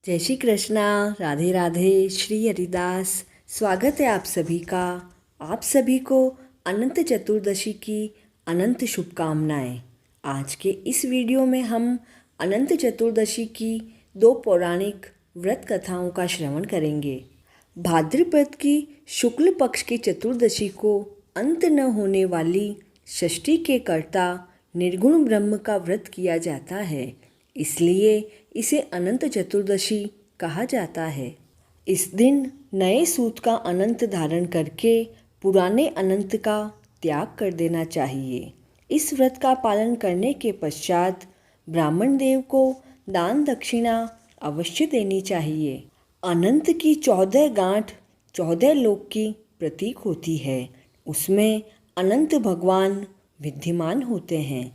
जय श्री कृष्णा। राधे राधे। श्री हरिदास। स्वागत है आप सभी का। आप सभी को अनंत चतुर्दशी की अनंत शुभकामनाएं। आज के इस वीडियो में हम अनंत चतुर्दशी की दो पौराणिक व्रत कथाओं का श्रवण करेंगे। भाद्रपद की शुक्ल पक्ष की चतुर्दशी को अंत न होने वाली षष्ठी के कर्ता निर्गुण ब्रह्म का व्रत किया जाता है, इसलिए इसे अनंत चतुर्दशी कहा जाता है। इस दिन नए सूत का अनंत धारण करके पुराने अनंत का त्याग कर देना चाहिए। इस व्रत का पालन करने के पश्चात ब्राह्मण देव को दान दक्षिणा अवश्य देनी चाहिए। अनंत की 14 गांठ 14 लोक की प्रतीक होती है। उसमें अनंत भगवान विद्यमान होते हैं।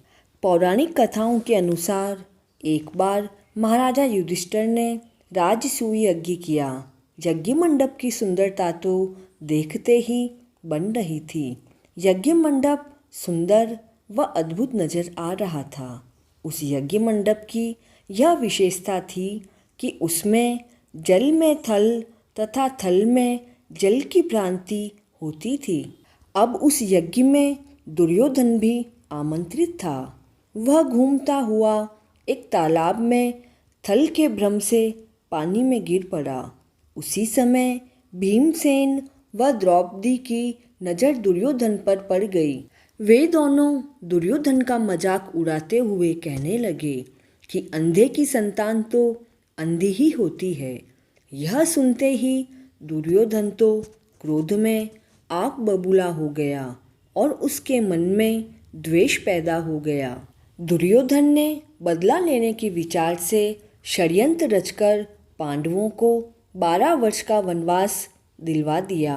पौराणिक कथाओं के अनुसार एक बार महाराजा युधिष्ठिर ने राजसूय यज्ञ किया। यज्ञ मंडप की सुंदरता तो देखते ही बन रही थी। यज्ञ मंडप सुंदर व अद्भुत नजर आ रहा था। उस यज्ञ मंडप की यह विशेषता थी कि उसमें जल में थल तथा थल में जल की भ्रांति होती थी। अब उस यज्ञ में दुर्योधन भी आमंत्रित था। वह घूमता हुआ एक तालाब में थल के भ्रम से पानी में गिर पड़ा। उसी समय भीमसेन व द्रौपदी की नज़र दुर्योधन पर पड़ गई। वे दोनों दुर्योधन का मजाक उड़ाते हुए कहने लगे कि अंधे की संतान तो अंधी ही होती है। यह सुनते ही दुर्योधन तो क्रोध में आग बबूला हो गया और उसके मन में द्वेष पैदा हो गया। दुर्योधन ने बदला लेने के विचार से षड्यंत्र रचकर पांडवों को 12 वर्ष का वनवास दिलवा दिया।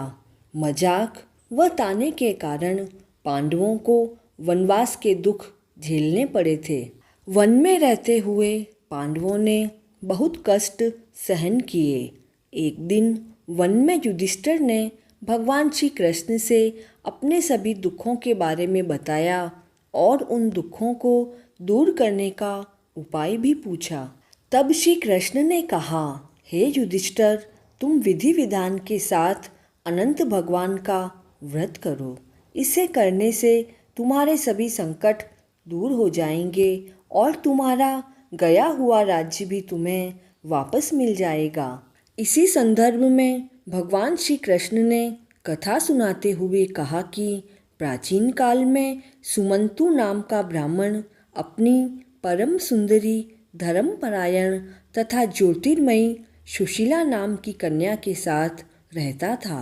मजाक व ताने के कारण पांडवों को वनवास के दुख झेलने पड़े थे। वन में रहते हुए पांडवों ने बहुत कष्ट सहन किए। एक दिन वन में युधिष्ठिर ने भगवान श्री कृष्ण से अपने सभी दुखों के बारे में बताया और उन दुखों को दूर करने का उपाय भी पूछा। तब श्री कृष्ण ने कहा, हे युधिष्ठिर, तुम विधि विधान के साथ अनंत भगवान का व्रत करो। इसे करने से तुम्हारे सभी संकट दूर हो जाएंगे और तुम्हारा गया हुआ राज्य भी तुम्हें वापस मिल जाएगा। इसी संदर्भ में भगवान श्री कृष्ण ने कथा सुनाते हुए कहा कि प्राचीन काल में सुमंतु नाम का ब्राह्मण अपनी परम सुंदरी, धर्मपरायण तथा ज्योतिर्मयी सुशीला नाम की कन्या के साथ रहता था।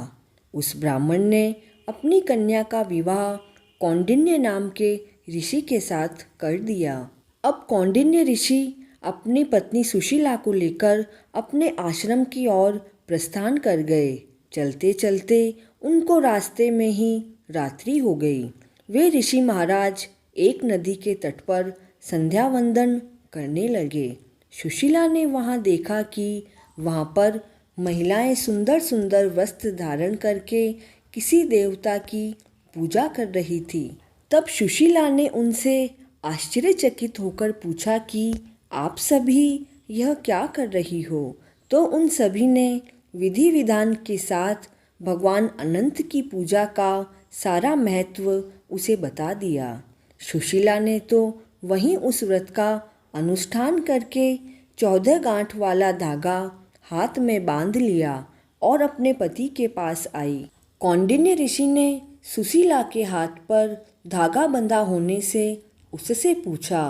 उस ब्राह्मण ने अपनी कन्या का विवाह कौंडिन्य नाम के ऋषि के साथ कर दिया। अब कौंडिन्य ऋषि अपनी पत्नी सुशीला को लेकर अपने आश्रम की ओर प्रस्थान कर गए। चलते चलते उनको रास्ते में ही रात्रि हो गई। वे ऋषि महाराज एक नदी के तट पर संध्या वंदन करने लगे। सुशीला ने वहाँ देखा कि वहाँ पर महिलाएं सुंदर सुंदर वस्त्र धारण करके किसी देवता की पूजा कर रही थी। तब सुशीला ने उनसे आश्चर्यचकित होकर पूछा कि आप सभी यह क्या कर रही हो? तो उन सभी ने विधि विधान के साथ भगवान अनंत की पूजा का सारा महत्व उसे बता दिया। सुशीला ने तो वहीं उस व्रत का अनुष्ठान करके 14 गांठ वाला धागा हाथ में बांध लिया और अपने पति के पास आई। कौंडिन्य ऋषि ने सुशीला के हाथ पर धागा बंधा होने से उससे पूछा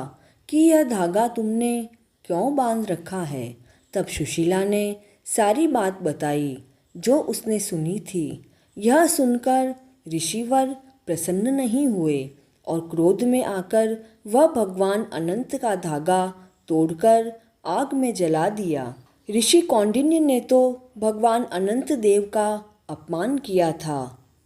कि यह धागा तुमने क्यों बांध रखा है? तब सुशीला ने सारी बात बताई जो उसने सुनी थी। यह सुनकर ऋषिवर प्रसन्न नहीं हुए और क्रोध में आकर वह भगवान अनंत का धागा तोड़कर आग में जला दिया। ऋषि कौंडिन्य ने तो भगवान अनंत देव का अपमान किया था।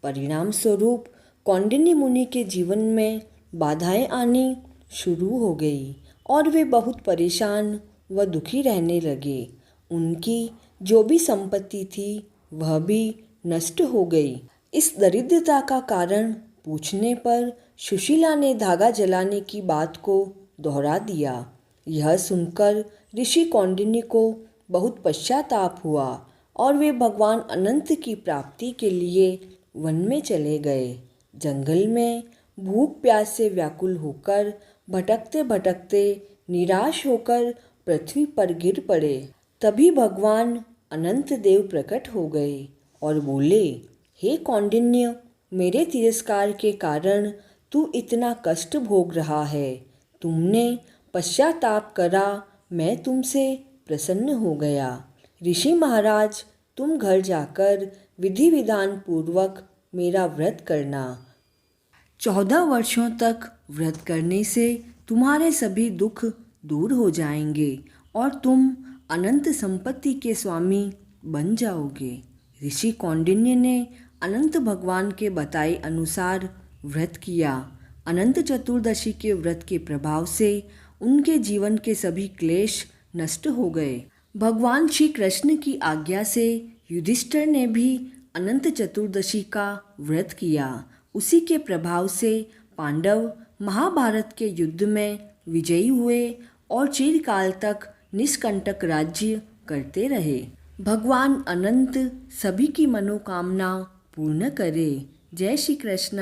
परिणाम स्वरूप कौंडिन्य मुनि के जीवन में बाधाएं आनी शुरू हो गई और वे बहुत परेशान व दुखी रहने लगे। उनकी जो भी संपत्ति थी वह भी नष्ट हो गई। इस दरिद्रता का कारण पूछने पर सुशीला ने धागा जलाने की बात को दोहरा दिया। यह सुनकर ऋषि कौंडिन्य को बहुत पश्चाताप हुआ और वे भगवान अनंत की प्राप्ति के लिए वन में चले गए। जंगल में भूख प्यास से व्याकुल होकर भटकते भटकते निराश होकर पृथ्वी पर गिर पड़े। तभी भगवान अनंत देव प्रकट हो गए और बोले, हे कौंडिन्य, मेरे तिरस्कार के कारण तू इतना कष्ट भोग रहा है। तुमने पश्चाताप करा, मैं तुमसे प्रसन्न हो गया। ऋषि महाराज, तुम घर जाकर विधि विधान पूर्वक मेरा व्रत करना। 14 वर्षों तक व्रत करने से तुम्हारे सभी दुख दूर हो जाएंगे और तुम अनंत संपत्ति के स्वामी बन जाओगे। ऋषि कौंडिन्य ने अनंत भगवान के बताए अनुसार व्रत किया। अनंत चतुर्दशी के व्रत के प्रभाव से उनके जीवन के सभी क्लेश नष्ट हो गए। भगवान श्री कृष्ण की आज्ञा से युधिष्ठिर ने भी अनंत चतुर्दशी का व्रत किया। उसी के प्रभाव से पांडव महाभारत के युद्ध में विजयी हुए और चिरकाल तक निष्कंटक राज्य करते रहे। भगवान अनंत सभी की मनोकामना पूर्ण करे। जय श्री कृष्ण।